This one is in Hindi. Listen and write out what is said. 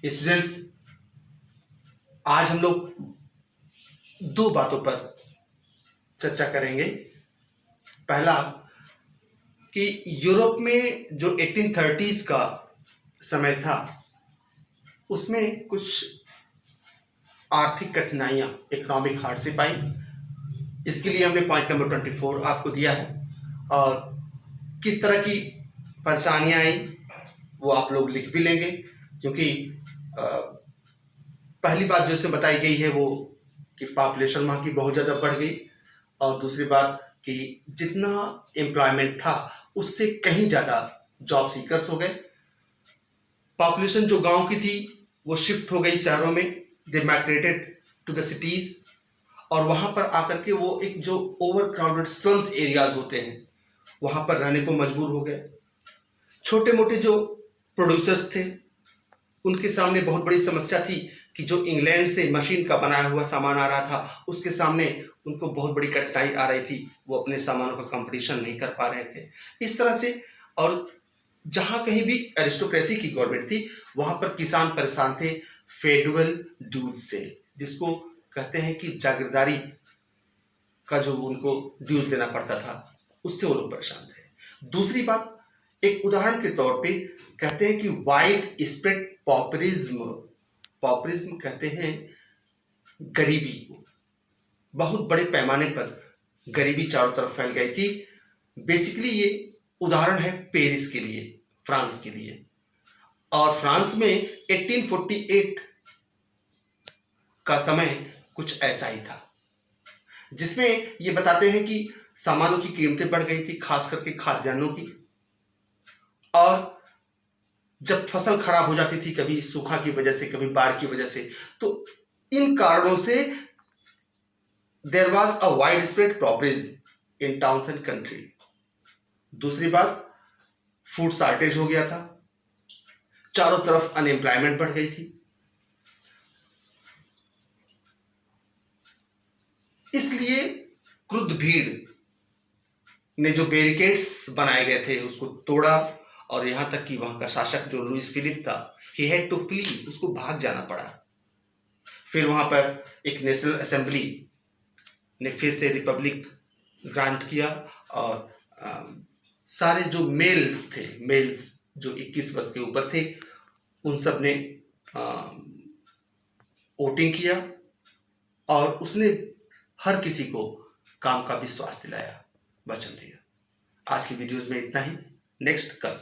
स्टूडेंट्स, आज हम लोग दो बातों पर चर्चा करेंगे। पहला कि यूरोप में जो 1830s का समय था उसमें कुछ आर्थिक कठिनाइयां, इकोनॉमिक हार्डशिप आई। इसके लिए हमने पॉइंट नंबर 24 आपको दिया है और किस तरह की परेशानियां आई वो आप लोग लिख भी लेंगे, क्योंकि पहली बात जो इसमें बताई गई है वो कि पॉपुलेशन वहाँ की बहुत ज़्यादा बढ़ गई, और दूसरी बात कि जितना एम्प्लॉयमेंट था उससे कहीं ज़्यादा जॉब सीकर्स हो गए। पॉपुलेशन जो गांव की थी वो शिफ्ट हो गई शहरों में, they migrated to the cities, और वहाँ पर आकर के वो एक जो ओवर क्राउडेड स्लम्स एरियाज होते हैं वहाँ पर रहने को मजबूर हो गए। छोटे मोटे जो प्रोड्यूसर्स थे उनके सामने बहुत बड़ी समस्या थी कि जो इंग्लैंड से मशीन का बनाया हुआ सामान आ रहा था उसके सामने उनको बहुत बड़ी कठिनाई आ रही थी, वो अपने सामानों का कंपटीशन नहीं कर पा रहे थे। इस तरह से, और जहाँ कहीं भी एरिस्टोक्रेसी की गवर्नमेंट थी वहाँ पर किसान परेशान थे फेडरल ड्यूज से, जिसको कहते हैं कि जागीरदारी का जो उनको ड्यूज देना पड़ता था उससे वो लोग परेशान थे। दूसरी बात, एक उदाहरण के तौर पे कहते हैं कि वाइड स्प्रेड पॉपुलिज्म, पॉपुलिज्म कहते हैं गरीबी को, बहुत बड़े पैमाने पर गरीबी चारों तरफ फैल गई थी। बेसिकली ये उदाहरण है पेरिस के लिए, फ्रांस के लिए। और फ्रांस में 1848 का समय कुछ ऐसा ही था, जिसमें ये बताते हैं कि सामानों की कीमतें बढ़ गई थी, खास करके खाद्यान्नों की, और जब फसल खराब हो जाती थी, कभी सूखा की वजह से, कभी बाढ़ की वजह से, तो इन कारणों से there was a wide spread populism in towns and country. दूसरी बात, फूड शॉर्टेज हो गया था, चारों तरफ अनएम्प्लॉयमेंट बढ़ गई थी। इसलिए क्रुद्ध भीड़ ने जो बैरिकेड्स बनाए गए थे उसको तोड़ा, और यहां तक कि वहां का शासक जो लुइस फिलिप था, ही हैड टू फ्ली, उसको भाग जाना पड़ा। फिर वहां पर एक नेशनल असेंबली ने फिर से रिपब्लिक ग्रांट किया, और सारे जो मेल्स जो 21 वर्ष के ऊपर थे उन सब ने वोटिंग किया, और उसने हर किसी को काम का विश्वास दिलाया, वचन दिया। आज की वीडियोस में इतना ही, नेक्स्ट कल